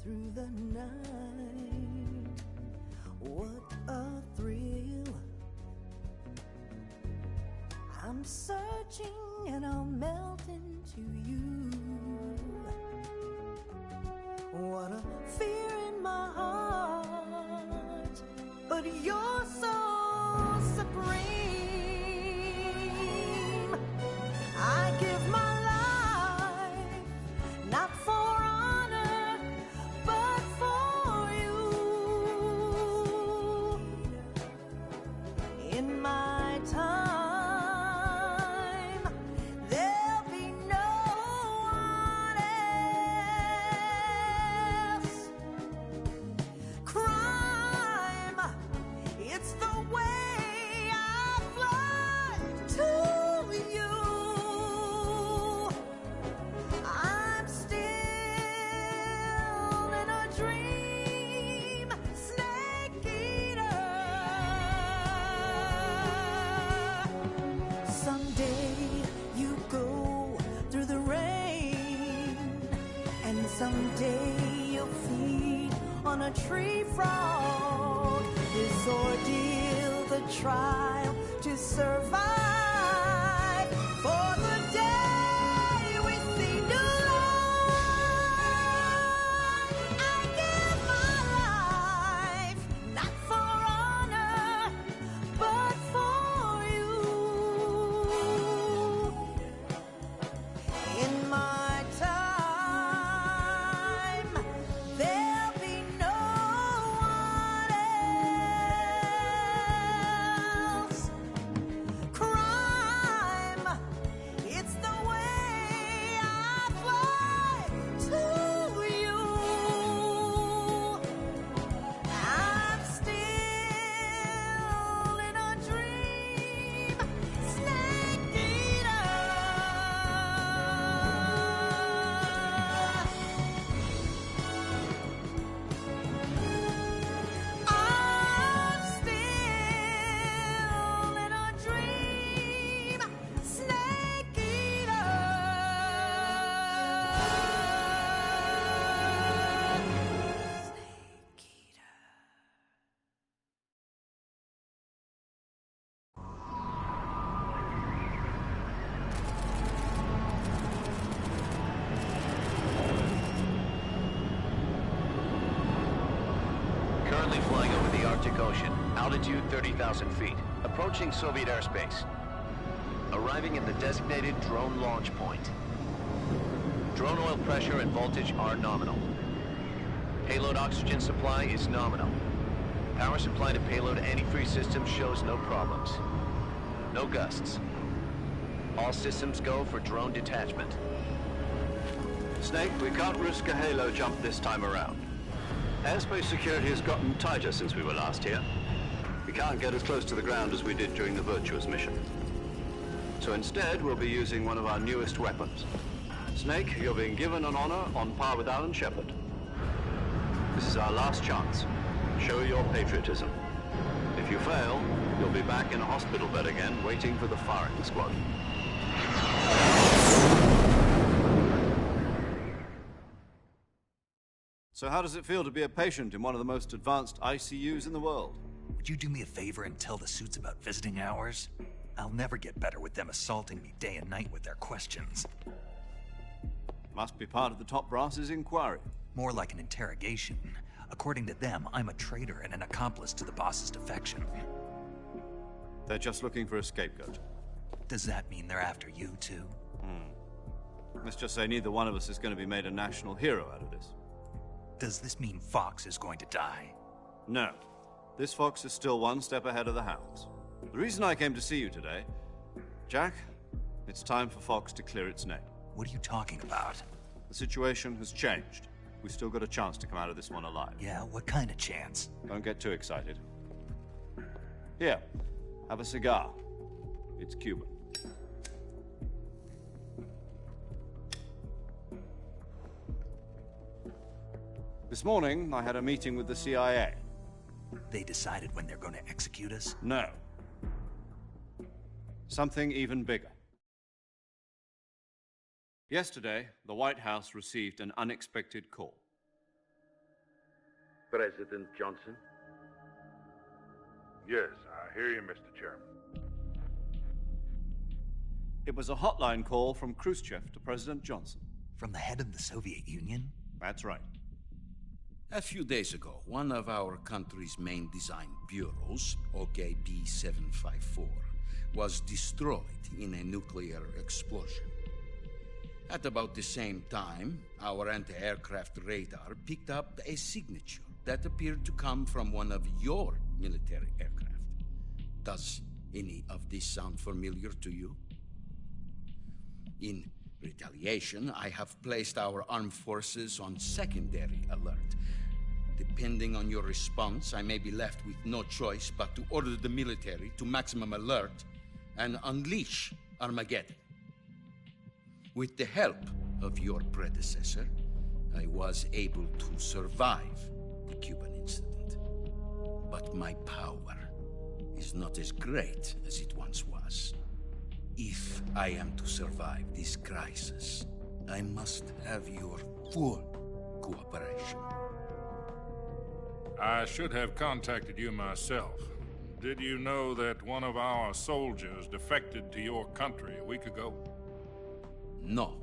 through the night. What a thrill. I'm searching and I'll melt into you. What a fear in my heart, but you're so supreme. I give my life, not for honor, but for you. In my time, there'll be no one else. Crime, it's the way I fly to you. I'm still in a dream, snake eater. Someday you go through the rain, and someday you'll feed on a tree frog. This ordeal, the trial to survive, for the day we see new light. I give my life, not for honor, but for you. In my time, there'll be no one else. Crime, it's the way I fly to you. I'm still in a dream, snake eater. I'm still in a dream, snake eater. Snake eater. Currently flying over the Arctic Ocean, altitude 30,000 feet, approaching Soviet airspace. Arriving at the designated drone launch point. Drone oil pressure and voltage are nominal. Payload oxygen supply is nominal. Power supply to payload antifreeze system shows no problems. No gusts. All systems go for drone detachment. Snake, we can't risk a halo jump this time around. Airspace security has gotten tighter since we were last here. We can't get as close to the ground as we did during the Virtuous mission. So instead, we'll be using one of our newest weapons. Snake, you're being given an honor on par with Alan Shepard. This is our last chance. Show your patriotism. If you fail, you'll be back in a hospital bed again, waiting for the firing squad. So how does it feel to be a patient in one of the most advanced ICUs in the world? Would you do me a favor and tell the suits about visiting hours? I'll never get better with them assaulting me day and night with their questions. Must be part of the top brass's inquiry. More like an interrogation. According to them, I'm a traitor and an accomplice to the boss's defection. They're just looking for a scapegoat. Does that mean they're after you, too? Let's just say neither one of us is going to be made a national hero out of this. Does this mean Fox is going to die? No. This fox is still one step ahead of the hounds. The reason I came to see you today, Jack, it's time for Fox to clear its name. What are you talking about? The situation has changed. We've still got a chance to come out of this one alive. Yeah, what kind of chance? Don't get too excited. Here, have a cigar. It's Cuban. This morning, I had a meeting with the CIA. They decided when they're going to execute us? No. Something even bigger. Yesterday, the White House received an unexpected call. President Johnson? Yes, I hear you, Mr. Chairman. It was a hotline call from Khrushchev to President Johnson. From the head of the Soviet Union? That's right. A few days ago, one of our country's main design bureaus, OKB 754, was destroyed in a nuclear explosion. At about the same time, our anti-aircraft radar picked up a signature that appeared to come from one of your military aircraft. Does any of this sound familiar to you? In retaliation, I have placed our armed forces on secondary alert. Depending on your response, I may be left with no choice but to order the military to maximum alert and unleash Armageddon. With the help of your predecessor, I was able to survive the Cuban incident. But my power is not as great as it once was. If I am to survive this crisis, I must have your full cooperation. I should have contacted you myself. Did you know that one of our soldiers defected to your country a week ago? No.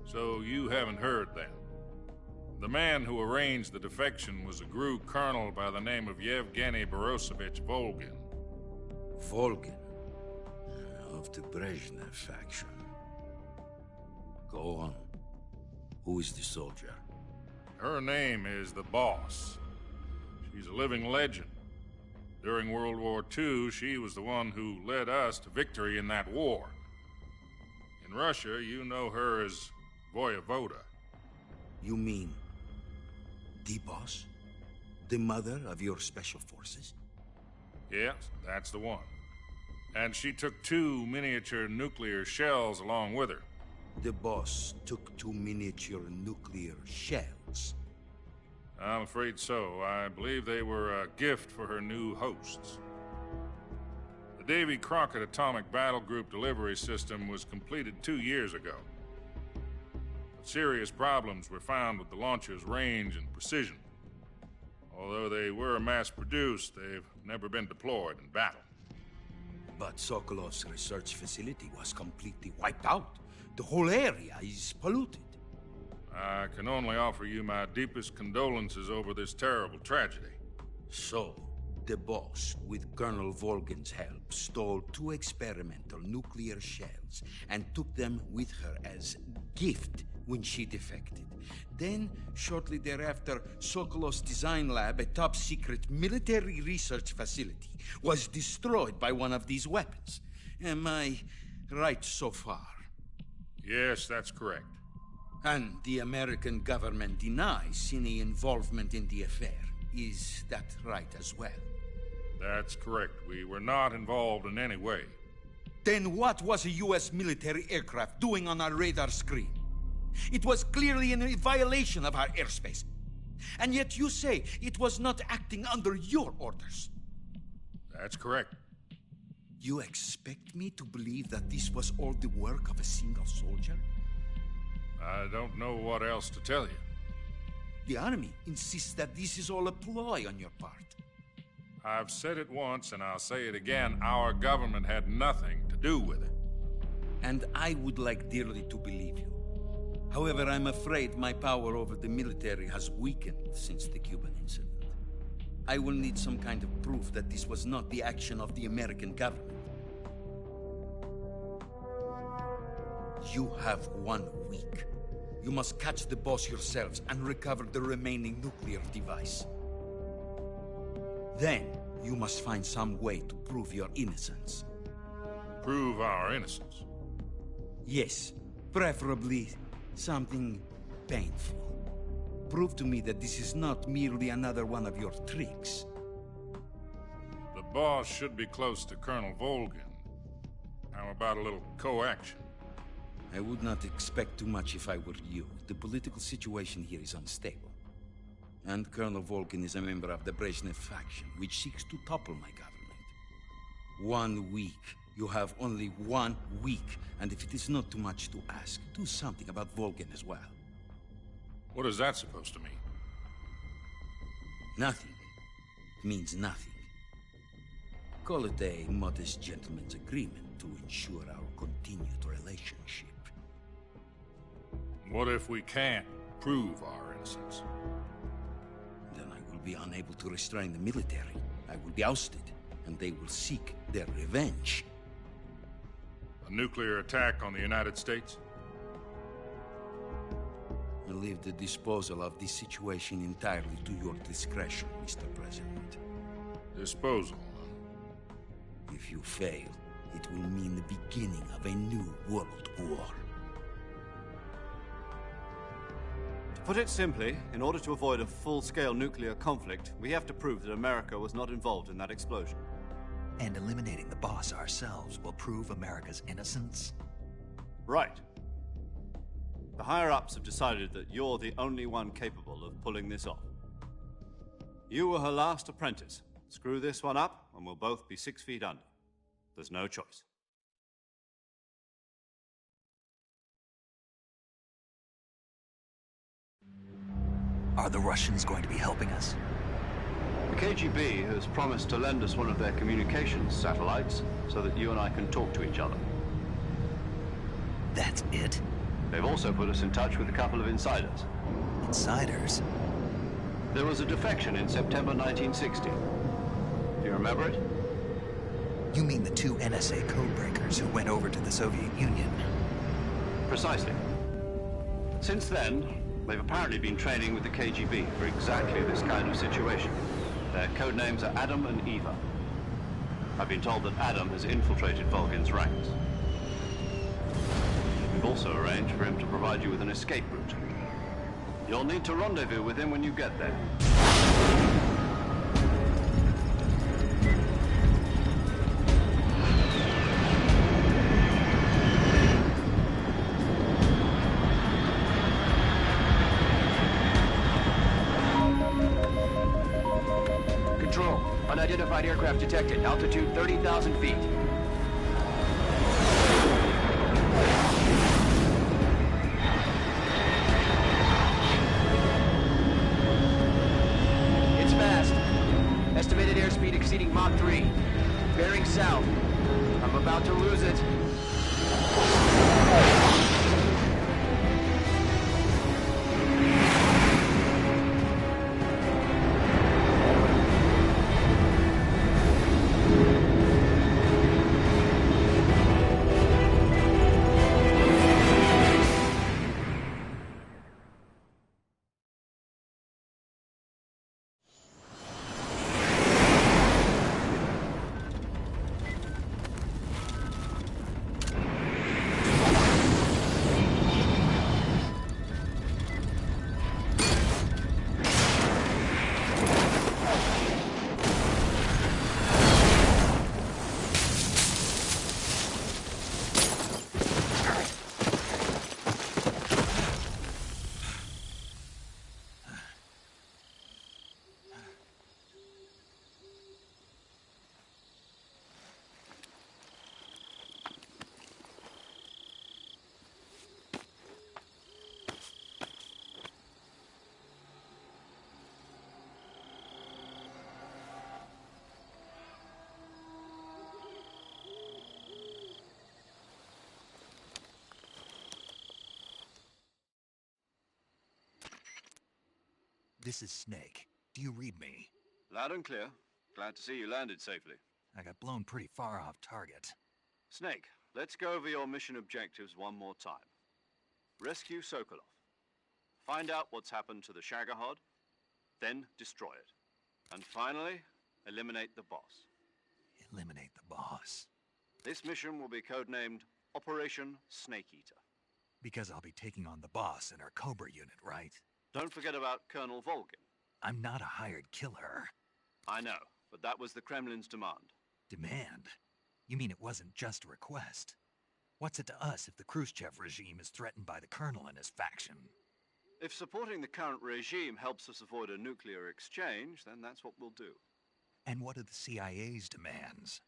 So you haven't heard then. The man who arranged the defection was a GRU colonel by the name of Yevgeny Borosovich Volgin. Volgin? Of the Brezhnev faction. Go on. Who is the soldier? Her name is the Boss. She's a living legend. During World War II, she was the one who led us to victory in that war. In Russia, you know her as Voyevoda. You mean the Boss? The mother of your special forces? Yes, that's the one. And she took 2 miniature nuclear shells along with her. The Boss took 2 miniature nuclear shells. I'm afraid so. I believe they were a gift for her new hosts. The Davy Crockett Atomic Battle Group delivery system was completed 2 years ago. But serious problems were found with the launcher's range and precision. Although they were mass-produced, they've never been deployed in battle. But Sokolov's research facility was completely wiped out. The whole area is polluted. I can only offer you my deepest condolences over this terrible tragedy. So, the Boss, with Colonel Volgin's help, stole 2 experimental nuclear shells and took them with her as gift when she defected. Then, shortly thereafter, Sokolov's design lab, a top-secret military research facility, was destroyed by one of these weapons. Am I right so far? Yes, that's correct. And the American government denies any involvement in the affair. Is that right as well? That's correct. We were not involved in any way. Then what was a U.S. military aircraft doing on our radar screen? It was clearly in a violation of our airspace. And yet you say it was not acting under your orders. That's correct. You expect me to believe that this was all the work of a single soldier? I don't know what else to tell you. The army insists that this is all a ploy on your part. I've said it once and I'll say it again. Our government had nothing to do with it. And I would like dearly to believe you. However, I'm afraid my power over the military has weakened since the Cuban incident. I will need some kind of proof that this was not the action of the American government. You have 1 week. You must catch the Boss yourselves and recover the remaining nuclear device. Then, you must find some way to prove your innocence. Prove our innocence? Yes, preferably something painful. Prove to me that this is not merely another one of your tricks. The Boss should be close to Colonel Volgin. How about a little co-action? I would not expect too much if I were you. The political situation here is unstable. And Colonel Volgin is a member of the Brezhnev faction, which seeks to topple my government. 1 week. You have only 1 week. And if it is not too much to ask, do something about Volgin as well. What is that supposed to mean? Nothing means nothing. Call it a modest gentleman's agreement to ensure our continued relationship. What if we can't prove our innocence? Then I will be unable to restrain the military. I will be ousted, and they will seek their revenge. A nuclear attack on the United States? I leave the disposal of this situation entirely to your discretion, Mr. President. Disposal? If you fail, it will mean the beginning of a new world war. To put it simply, in order to avoid a full-scale nuclear conflict, we have to prove that America was not involved in that explosion. And eliminating the boss ourselves will prove America's innocence? Right. The higher-ups have decided that you're the only one capable of pulling this off. You were her last apprentice. Screw this one up, and we'll both be 6 feet under. There's no choice. Are the Russians going to be helping us? The KGB has promised to lend us one of their communications satellites so that you and I can talk to each other. That's it? They've also put us in touch with a couple of insiders. Insiders? There was a defection in September 1960. Do you remember it? You mean the 2 NSA codebreakers who went over to the Soviet Union? Precisely. Since then, they've apparently been training with the KGB for exactly this kind of situation. Their code names are Adam and Eva. I've been told that Adam has infiltrated Volgin's ranks. We've also arranged for him to provide you with an escape route. You'll need to rendezvous with him when you get there. Control, unidentified aircraft detected. Altitude 30,000 feet. It's fast. Estimated airspeed exceeding Mach 3. Bearing south. I'm about to lose it. This is Snake. Do you read me? Loud and clear. Glad to see you landed safely. I got blown pretty far off target. Snake, let's go over your mission objectives one more time. Rescue Sokolov. Find out what's happened to the Shagohod, then destroy it. And finally, eliminate the boss. Eliminate the boss. This mission will be codenamed Operation Snake Eater. Because I'll be taking on the boss in our Cobra unit, right? Don't forget about Colonel Volgin. I'm not a hired killer. I know, but that was the Kremlin's demand. Demand? You mean it wasn't just a request? What's it to us if the Khrushchev regime is threatened by the Colonel and his faction? If supporting the current regime helps us avoid a nuclear exchange, then that's what we'll do. And what are the CIA's demands?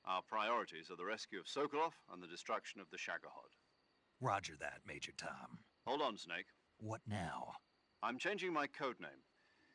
Our priorities are the rescue of Sokolov and the destruction of the Shagohod. Roger that, Major Tom. Hold on, Snake. What now? I'm changing my code name.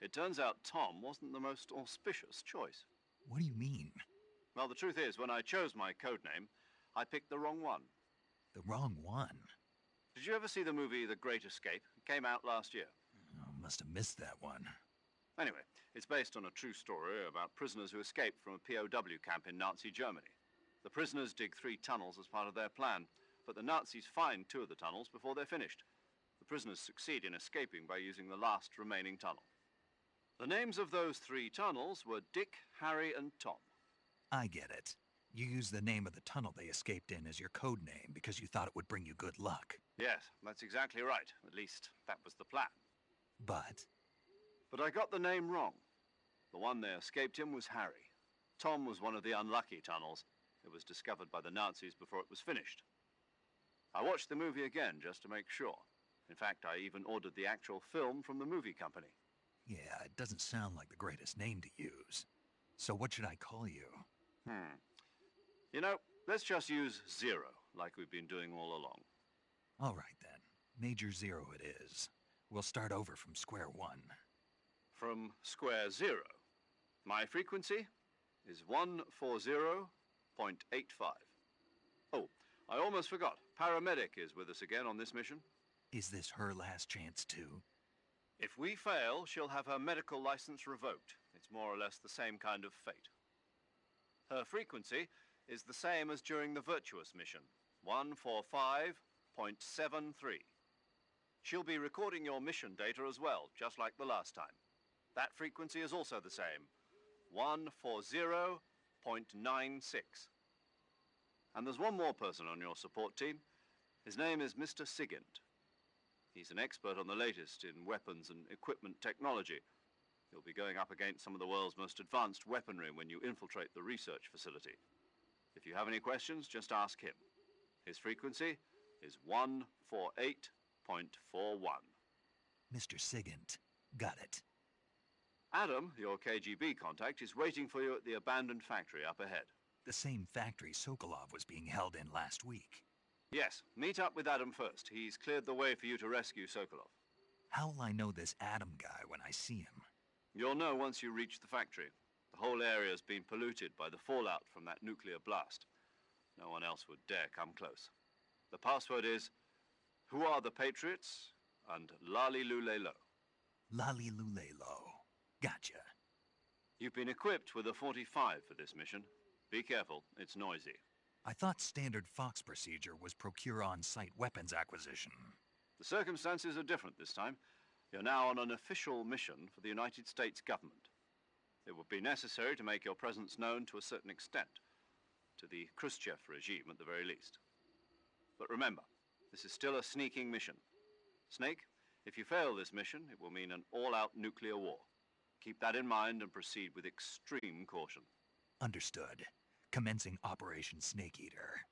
It turns out Tom wasn't the most auspicious choice. What do you mean? Well, the truth is, when I chose my codename, I picked the wrong one. The wrong one? Did you ever see the movie The Great Escape? It came out last year. Oh, must have missed that one. Anyway, it's based on a true story about prisoners who escaped from a POW camp in Nazi Germany. The prisoners dig 3 tunnels as part of their plan, but the Nazis find 2 of the tunnels before they're finished. The prisoners succeed in escaping by using the last remaining tunnel. The names of those 3 tunnels were Dick, Harry, and Tom. I get it. You used the name of the tunnel they escaped in as your code name because you thought it would bring you good luck. Yes, that's exactly right. At least, that was the plan. But I got the name wrong. The one they escaped in was Harry. Tom was one of the unlucky tunnels. It was discovered by the Nazis before it was finished. I watched the movie again just to make sure. In fact, I even ordered the actual film from the movie company. yeah, it doesn't sound like the greatest name to use. So what should I call you? You know, let's just use Zero, like we've been doing all along. All right then. Major Zero it is. We'll start over from square one. From square 0. My frequency is 140.85. Oh, I almost forgot. Paramedic is with us again on this mission. Is this her last chance too? If we fail, she'll have her medical license revoked. It's more or less the same kind of fate. Her frequency is the same as during the Virtuous mission, 145.73. She'll be recording your mission data as well, just like the last time. That frequency is also the same, 140.96. And there's one more person on your support team. His name is Mr. Sigint. He's an expert on the latest in weapons and equipment technology. You'll be going up against some of the world's most advanced weaponry when you infiltrate the research facility. If you have any questions, just ask him. His frequency is 148.41. Mr. Sigint. Got it. Adam, your KGB contact, is waiting for you at the abandoned factory up ahead. The same factory Sokolov was being held in last week. Yes, meet up with Adam first. He's cleared the way for you to rescue Sokolov. How will I know this Adam guy when I see him? You'll know once you reach the factory. The whole area's been polluted by the fallout from that nuclear blast. No one else would dare come close. The password is, "Who are the Patriots?" and "Lali Lulelo." Lali Lulelo. Gotcha. You've been equipped with a 45 for this mission. Be careful, it's noisy. I thought standard Fox procedure was procure on-site weapons acquisition. The circumstances are different this time. You're now on an official mission for the United States government. It would be necessary to make your presence known to a certain extent, to the Khrushchev regime at the very least. But remember, this is still a sneaking mission. Snake, if you fail this mission, it will mean an all-out nuclear war. Keep that in mind and proceed with extreme caution. Understood. Commencing Operation Snake Eater.